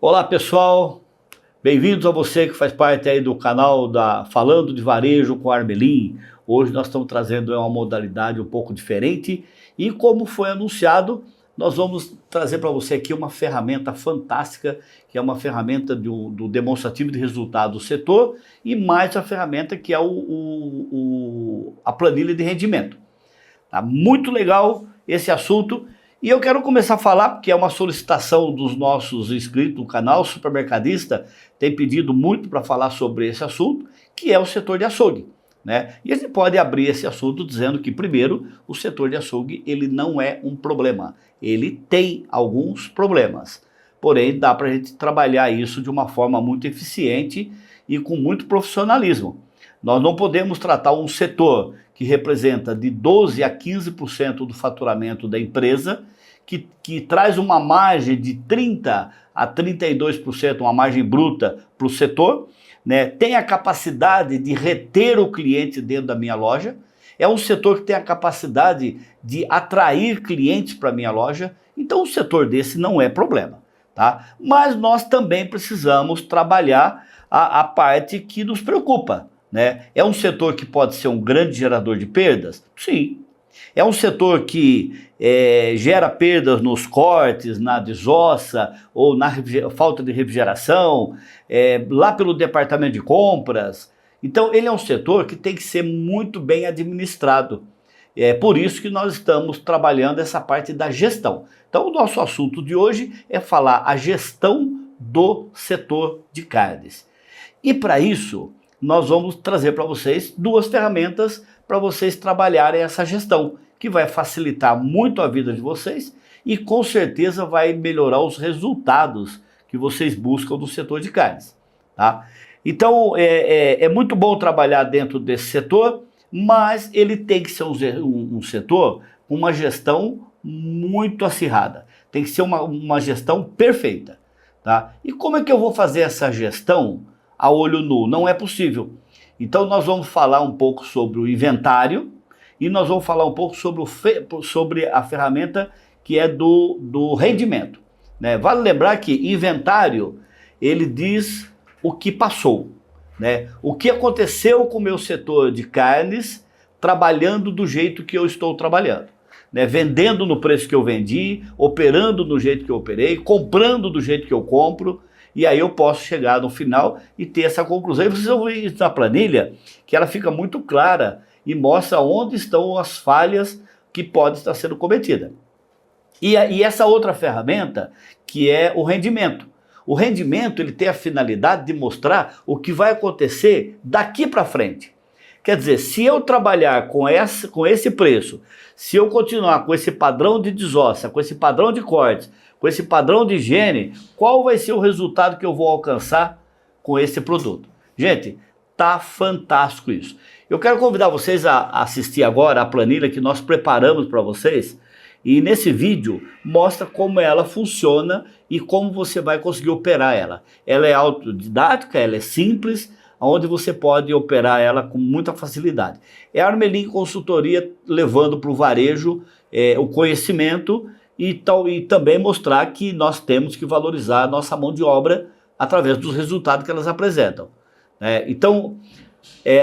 Olá pessoal, bem-vindos a você que faz parte aí do canal da Falando de Varejo com Armelin. Hoje nós estamos trazendo uma modalidade um pouco diferente e, como foi anunciado, nós vamos trazer para você aqui uma ferramenta fantástica, que é uma ferramenta do demonstrativo de resultado do setor e mais a ferramenta que é a planilha de rendimento. Tá muito legal esse assunto. E eu quero começar a falar, porque é uma solicitação dos nossos inscritos no canal. O supermercadista tem pedido muito para falar sobre esse assunto, que é o setor de açougue, né? E a gente pode abrir esse assunto dizendo que, primeiro, o setor de açougue ele não é um problema. Ele tem alguns problemas, porém dá para a gente trabalhar isso de uma forma muito eficiente e com muito profissionalismo. Nós não podemos tratar um setor que representa de 12% a 15% do faturamento da empresa, que traz uma margem de 30% a 32%, uma margem bruta para o setor, né? Tem a capacidade de reter o cliente dentro da minha loja, é um setor que tem a capacidade de atrair clientes para a minha loja, então um setor desse não é problema, tá? Mas nós também precisamos trabalhar a parte que nos preocupa, né? É um setor que pode ser um grande gerador de perdas? Sim. É um setor que gera perdas nos cortes, na desossa ou na falta de refrigeração, lá pelo departamento de compras. Então ele é um setor que tem que ser muito bem administrado. É por isso que nós estamos trabalhando essa parte da gestão. Então o nosso assunto de hoje é falar a gestão do setor de carnes. E para isso nós vamos trazer para vocês duas ferramentas para vocês trabalharem essa gestão, que vai facilitar muito a vida de vocês e com certeza vai melhorar os resultados que vocês buscam no setor de carnes, tá? Então é muito bom trabalhar dentro desse setor, mas ele tem que ser um setor com uma gestão muito acirrada, tem que ser uma gestão perfeita, tá? E como é que eu vou fazer essa gestão a olho nu? Não é possível. Então nós vamos falar um pouco sobre o inventário e nós vamos falar um pouco sobre a ferramenta que é do rendimento, né? Vale lembrar que inventário, ele diz o que passou, né? O que aconteceu com o meu setor de carnes trabalhando do jeito que eu estou trabalhando, né? Vendendo no preço que eu vendi, operando do jeito que eu operei, comprando do jeito que eu compro. E aí eu posso chegar no final e ter essa conclusão. E vocês vão ver isso na planilha, que ela fica muito clara e mostra onde estão as falhas que podem estar sendo cometidas. E essa outra ferramenta, que é o rendimento. O rendimento ele tem a finalidade de mostrar o que vai acontecer daqui para frente. Quer dizer, se eu trabalhar com esse preço, se eu continuar com esse padrão de desossa, com esse padrão de cortes, com esse padrão de higiene, qual vai ser o resultado que eu vou alcançar com esse produto? Gente, tá fantástico isso. Eu quero convidar vocês a assistir agora a planilha que nós preparamos para vocês, e nesse vídeo mostra como ela funciona e como você vai conseguir operar ela. Ela é autodidática, ela é simples, onde você pode operar ela com muita facilidade. É a Armelin Consultoria levando para o varejo o conhecimento e também mostrar que nós temos que valorizar a nossa mão de obra através dos resultados que elas apresentam. Então,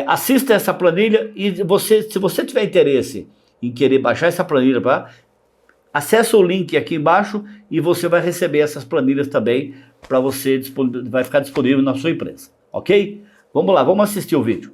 assista essa planilha e se você tiver interesse em querer baixar essa planilha, acesse o link aqui embaixo e você vai receber essas planilhas também para você, vai ficar disponível na sua empresa, ok? Vamos lá, vamos assistir o vídeo.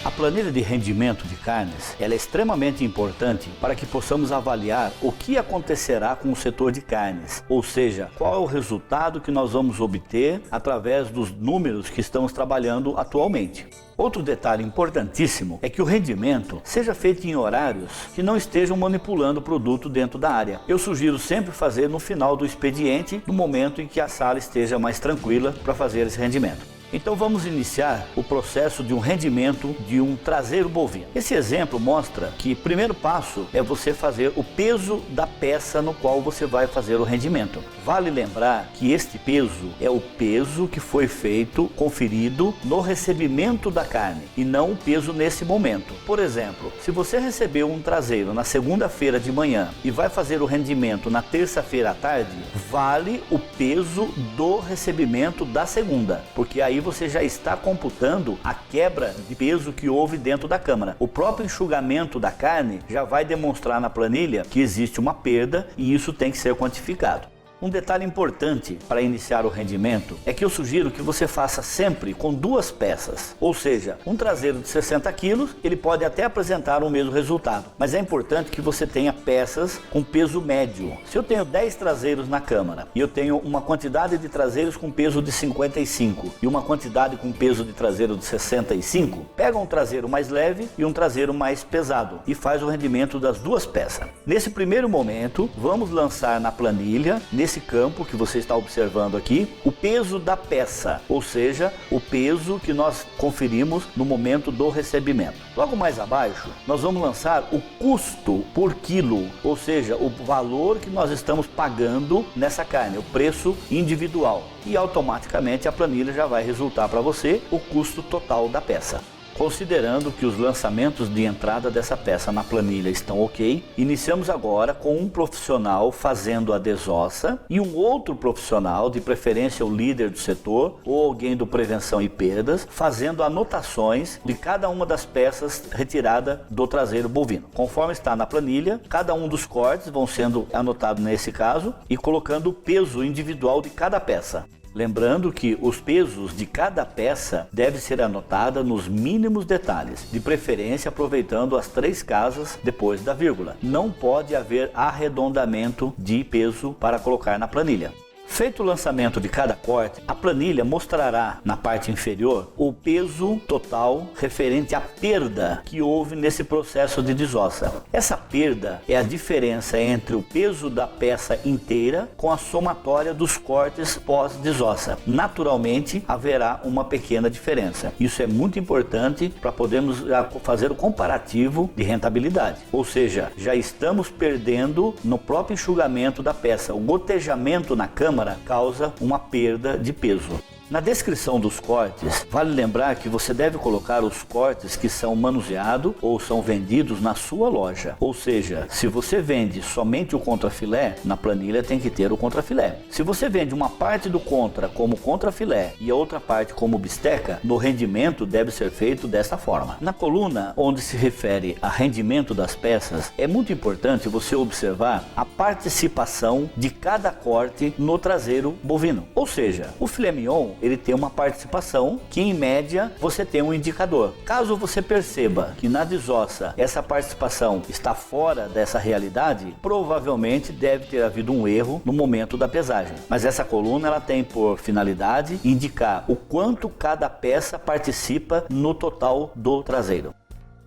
A planilha de rendimento de carnes ela é extremamente importante para que possamos avaliar o que acontecerá com o setor de carnes, ou seja, qual é o resultado que nós vamos obter através dos números que estamos trabalhando atualmente. Outro detalhe importantíssimo é que o rendimento seja feito em horários que não estejam manipulando o produto dentro da área. Eu sugiro sempre fazer no final do expediente, no momento em que a sala esteja mais tranquila para fazer esse rendimento. Então vamos iniciar o processo de um rendimento de um traseiro bovino. Esse exemplo mostra que o primeiro passo é você fazer o peso da peça no qual você vai fazer o rendimento. Vale lembrar que este peso é o peso que foi feito, conferido no recebimento da carne e não o peso nesse momento. Por exemplo, se você recebeu um traseiro na segunda-feira de manhã e vai fazer o rendimento na terça-feira à tarde, vale o peso do recebimento da segunda, porque aí você já está computando a quebra de peso que houve dentro da câmara. O próprio enxugamento da carne já vai demonstrar na planilha que existe uma perda e isso tem que ser quantificado. Um detalhe importante para iniciar o rendimento é que eu sugiro que você faça sempre com duas peças, ou seja, um traseiro de 60 kg, ele pode até apresentar o mesmo resultado, mas é importante que você tenha peças com peso médio. Se eu tenho 10 traseiros na câmara e eu tenho uma quantidade de traseiros com peso de 55 e uma quantidade com peso de traseiro de 65, pega um traseiro mais leve e um traseiro mais pesado e faz o rendimento das duas peças. Nesse primeiro momento, vamos lançar na planilha, nesse campo que você está observando aqui, o peso da peça, ou seja, o peso que nós conferimos no momento do recebimento. Logo mais abaixo, nós vamos lançar o custo por quilo, ou seja, o valor que nós estamos pagando nessa carne, o preço individual. E automaticamente a planilha já vai resultar para você o custo total da peça. Considerando que os lançamentos de entrada dessa peça na planilha estão ok, iniciamos agora com um profissional fazendo a desossa e um outro profissional, de preferência o líder do setor ou alguém do prevenção e perdas, fazendo anotações de cada uma das peças retirada do traseiro bovino. Conforme está na planilha, cada um dos cortes vão sendo anotados nesse caso e colocando o peso individual de cada peça. Lembrando que os pesos de cada peça devem ser anotados nos mínimos detalhes, de preferência aproveitando as 3 casas depois da vírgula. Não pode haver arredondamento de peso para colocar na planilha. Feito o lançamento de cada corte, a planilha mostrará na parte inferior o peso total referente à perda que houve nesse processo de desossa. Essa perda é a diferença entre o peso da peça inteira com a somatória dos cortes pós-desossa. Naturalmente, haverá uma pequena diferença. Isso é muito importante para podermos fazer o comparativo de rentabilidade. Ou seja, já estamos perdendo no próprio enxugamento da peça. O gotejamento na câmara causa uma perda de peso. Na descrição dos cortes, vale lembrar que você deve colocar os cortes que são manuseados ou são vendidos na sua loja. Ou seja, se você vende somente o contrafilé, na planilha tem que ter o contrafilé. Se você vende uma parte do contra como contrafilé e a outra parte como bisteca, no rendimento deve ser feito dessa forma. Na coluna onde se refere a rendimento das peças, é muito importante você observar a participação de cada corte no traseiro bovino. Ou seja, o filé mignon ele tem uma participação que em média você tem um indicador. Caso você perceba que na desossa essa participação está fora dessa realidade, provavelmente deve ter havido um erro no momento da pesagem. Mas essa coluna ela tem por finalidade indicar o quanto cada peça participa no total do traseiro.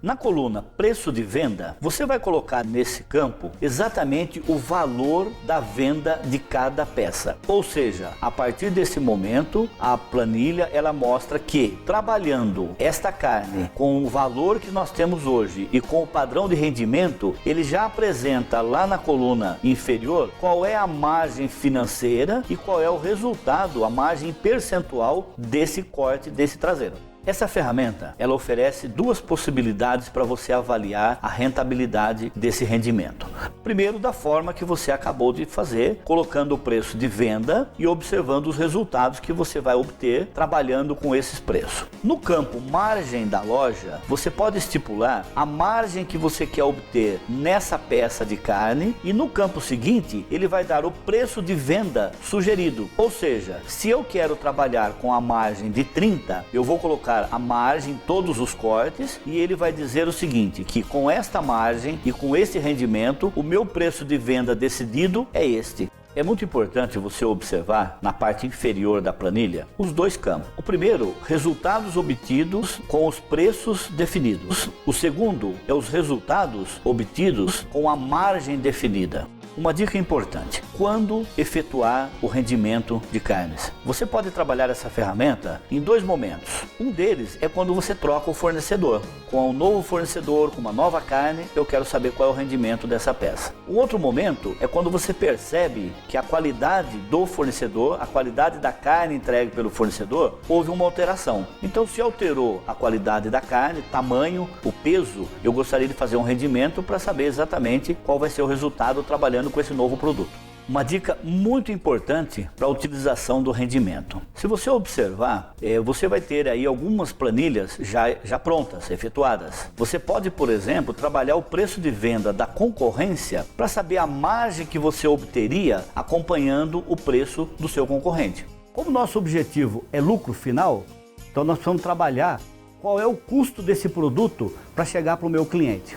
Na coluna preço de venda, você vai colocar nesse campo exatamente o valor da venda de cada peça. Ou seja, a partir desse momento, a planilha ela mostra que trabalhando esta carne com o valor que nós temos hoje e com o padrão de rendimento, ele já apresenta lá na coluna inferior qual é a margem financeira e qual é o resultado, a margem percentual desse corte, desse traseiro. Essa ferramenta, ela oferece duas possibilidades para você avaliar a rentabilidade desse rendimento. Primeiro, da forma que você acabou de fazer, colocando o preço de venda e observando os resultados que você vai obter trabalhando com esses preços. No campo margem da loja, você pode estipular a margem que você quer obter nessa peça de carne e no campo seguinte, ele vai dar o preço de venda sugerido. Ou seja, se eu quero trabalhar com a margem de 30, eu vou colocar a margem, todos os cortes, e ele vai dizer o seguinte, que com esta margem e com esse rendimento, o meu preço de venda decidido é este. É muito importante você observar na parte inferior da planilha os dois campos. O primeiro, resultados obtidos com os preços definidos. O segundo é os resultados obtidos com a margem definida. Uma dica importante: quando efetuar o rendimento de carnes? Você pode trabalhar essa ferramenta em dois momentos. Um deles é quando você troca o fornecedor. Com um novo fornecedor, com uma nova carne, eu quero saber qual é o rendimento dessa peça. Um outro momento é quando você percebe que a qualidade do fornecedor, a qualidade da carne entregue pelo fornecedor, houve uma alteração. Então, se alterou a qualidade da carne, tamanho, o peso, eu gostaria de fazer um rendimento para saber exatamente qual vai ser o resultado trabalhando com esse novo produto. Uma dica muito importante para a utilização do rendimento. Se você observar, você vai ter aí algumas planilhas já prontas, efetuadas. Você pode, por exemplo, trabalhar o preço de venda da concorrência para saber a margem que você obteria acompanhando o preço do seu concorrente. Como nosso objetivo é lucro final, então nós precisamos trabalhar qual é o custo desse produto para chegar para o meu cliente.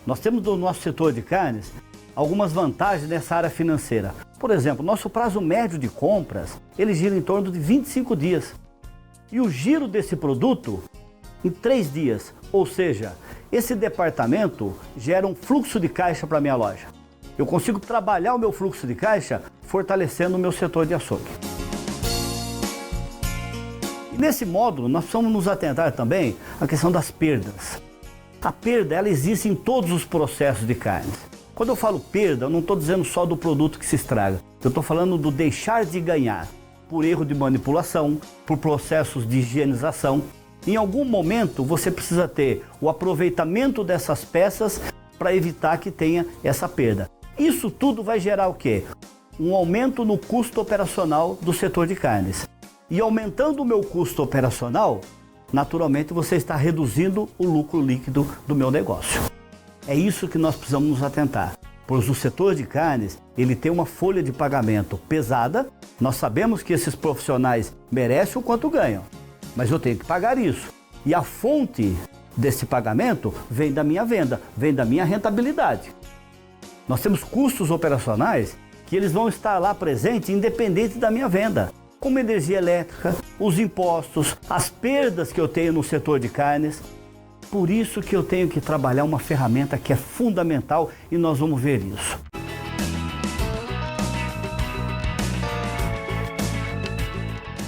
Nós temos no nosso setor de carnes algumas vantagens nessa área financeira. Por exemplo, nosso prazo médio de compras, ele gira em torno de 25 dias. E o giro desse produto em 3 dias. Ou seja, esse departamento gera um fluxo de caixa para a minha loja. Eu consigo trabalhar o meu fluxo de caixa fortalecendo o meu setor de açougue. E nesse módulo, nós precisamos nos atentar também à questão das perdas. A perda, ela existe em todos os processos de carnes. Quando eu falo perda, eu não estou dizendo só do produto que se estraga. Eu estou falando do deixar de ganhar por erro de manipulação, por processos de higienização. Em algum momento, você precisa ter o aproveitamento dessas peças para evitar que tenha essa perda. Isso tudo vai gerar o quê? Um aumento no custo operacional do setor de carnes. E aumentando o meu custo operacional, naturalmente você está reduzindo o lucro líquido do meu negócio. É isso que nós precisamos nos atentar, pois o setor de carnes, ele tem uma folha de pagamento pesada. Nós sabemos que esses profissionais merecem o quanto ganham, mas eu tenho que pagar isso. E a fonte desse pagamento vem da minha venda, vem da minha rentabilidade. Nós temos custos operacionais que eles vão estar lá presentes independente da minha venda, como energia elétrica, os impostos, as perdas que eu tenho no setor de carnes. Por isso que eu tenho que trabalhar uma ferramenta que é fundamental e nós vamos ver isso.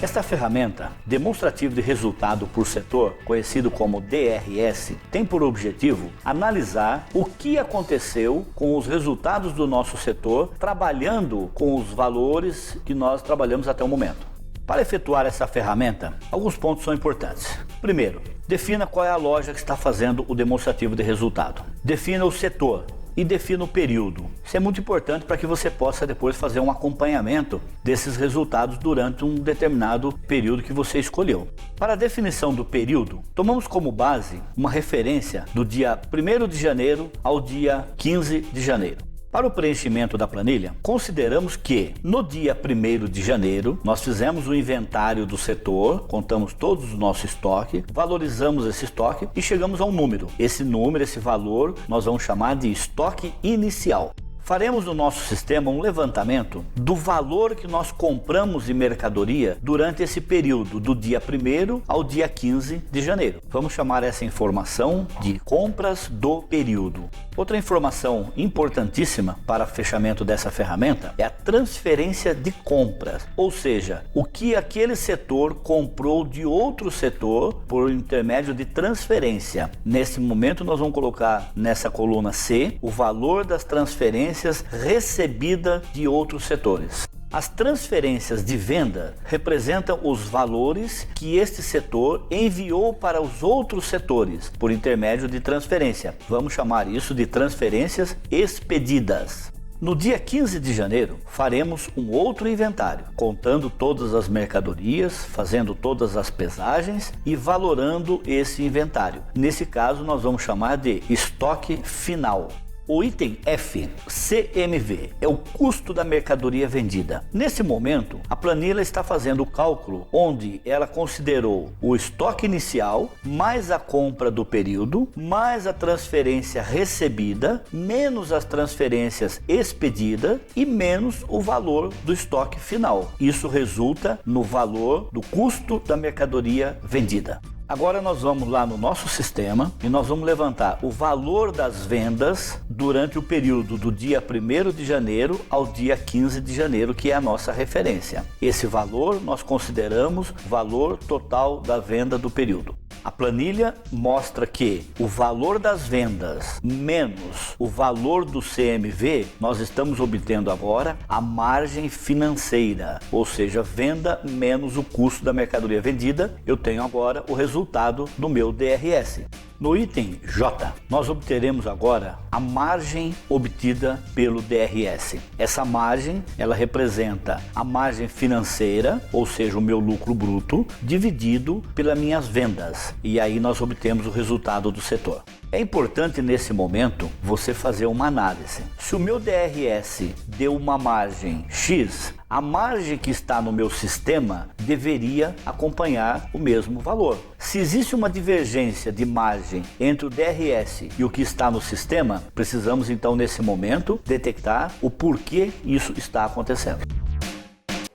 Esta ferramenta, demonstrativo de resultado por setor, conhecido como DRS, tem por objetivo analisar o que aconteceu com os resultados do nosso setor, trabalhando com os valores que nós trabalhamos até o momento. Para efetuar essa ferramenta, alguns pontos são importantes. Primeiro, defina qual é a loja que está fazendo o demonstrativo de resultado. Defina o setor e defina o período. Isso é muito importante para que você possa depois fazer um acompanhamento desses resultados durante um determinado período que você escolheu. Para a definição do período, tomamos como base uma referência do dia 1º de janeiro ao dia 15 de janeiro. Para o preenchimento da planilha, consideramos que no dia 1º de janeiro nós fizemos o inventário do setor, contamos todos o nosso estoque, valorizamos esse estoque e chegamos a um número. Esse número, esse valor, nós vamos chamar de estoque inicial. Faremos no nosso sistema um levantamento do valor que nós compramos de mercadoria durante esse período, do dia 1º ao dia 15 de janeiro. Vamos chamar essa informação de compras do período. Outra informação importantíssima para fechamento dessa ferramenta é a transferência de compras, ou seja, o que aquele setor comprou de outro setor por intermédio de transferência. Nesse momento nós vamos colocar nessa coluna C o valor das transferências recebida de outros setores. As transferências de venda representam os valores que este setor enviou para os outros setores por intermédio de transferência. Vamos chamar isso de transferências expedidas. No dia 15 de janeiro, faremos um outro inventário, contando todas as mercadorias, fazendo todas as pesagens e valorando esse inventário. Nesse caso, nós vamos chamar de estoque final. O item F, CMV, é o custo da mercadoria vendida. Nesse momento, a planilha está fazendo o cálculo onde ela considerou o estoque inicial, mais a compra do período, mais a transferência recebida, menos as transferências expedidas e menos o valor do estoque final. Isso resulta no valor do custo da mercadoria vendida. Agora nós vamos lá no nosso sistema e nós vamos levantar o valor das vendas durante o período do dia 1º de janeiro ao dia 15 de janeiro, que é a nossa referência. Esse valor nós consideramos o valor total da venda do período. A planilha mostra que o valor das vendas menos o valor do CMV, nós estamos obtendo agora a margem financeira, ou seja, venda menos o custo da mercadoria vendida. Eu tenho agora o resultado do meu DRS. No item J, nós obteremos agora a margem obtida pelo DRS. Essa margem, ela representa a margem financeira, ou seja, o meu lucro bruto, dividido pelas minhas vendas. E aí nós obtemos o resultado do setor. É importante nesse momento você fazer uma análise. Se o meu DRS deu uma margem X, a margem que está no meu sistema deveria acompanhar o mesmo valor. Se existe uma divergência de margem entre o DRS e o que está no sistema, precisamos então nesse momento detectar o porquê isso está acontecendo.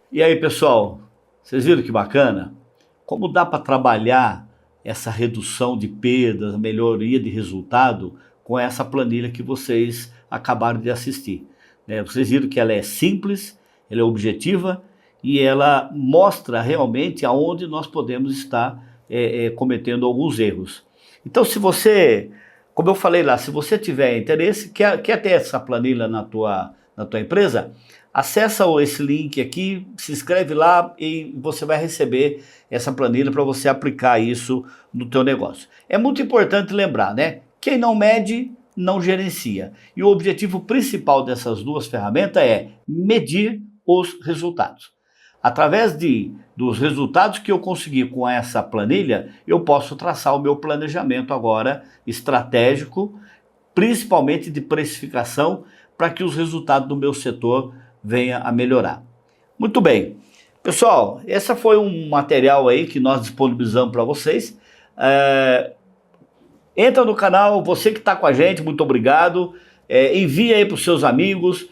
E aí, pessoal, vocês viram que bacana? Como dá para trabalhar essa redução de perdas, melhoria de resultado com essa planilha que vocês acabaram de assistir. Vocês viram que ela é simples, ela é objetiva e ela mostra realmente aonde nós podemos estar cometendo alguns erros. Então, se você, como eu falei lá, se você tiver interesse, quer ter essa planilha na tua empresa, acessa esse link aqui, se inscreve lá e você vai receber essa planilha para você aplicar isso no teu negócio. É muito importante lembrar, né? Quem não mede, não gerencia. E o objetivo principal dessas duas ferramentas é medir os resultados. Através dos resultados que eu conseguir com essa planilha, eu posso traçar o meu planejamento agora estratégico, principalmente de precificação, para que os resultados do meu setor venha a melhorar. Muito bem, pessoal, esse foi um material aí que nós disponibilizamos para vocês. Entra no canal, você que está com a gente, muito obrigado. Envia aí para os seus amigos,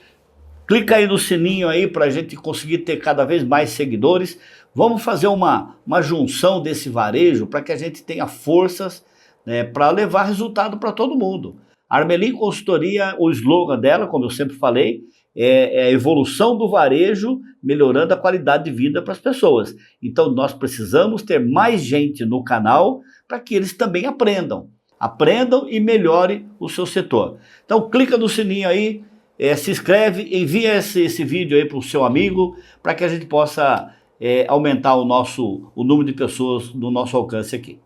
clica aí no sininho aí para a gente conseguir ter cada vez mais seguidores. Vamos fazer uma junção desse varejo para que a gente tenha forças, né, para levar resultado para todo mundo. A Armelin Consultoria, o slogan dela, como eu sempre falei, é a evolução do varejo, melhorando a qualidade de vida para as pessoas. Então nós precisamos ter mais gente no canal para que eles também aprendam e melhorem o seu setor. Então clica no sininho aí, se inscreve, envia esse vídeo aí para o seu amigo, para que a gente possa aumentar o número de pessoas no nosso alcance aqui.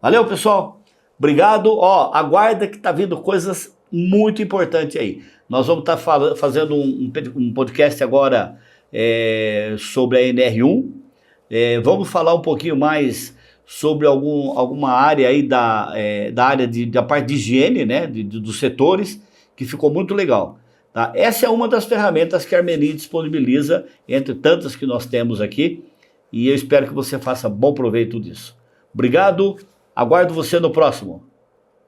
Valeu, pessoal! Obrigado, aguarda que tá vindo coisas muito importantes aí. Nós vamos estar fazendo um podcast agora sobre a NR1. Vamos falar um pouquinho mais sobre alguma área aí da área da parte de higiene, né, dos setores, que ficou muito legal. Tá? Essa é uma das ferramentas que a Armelin disponibiliza, entre tantas que nós temos aqui, e eu espero que você faça bom proveito disso. Obrigado! Aguardo você no próximo.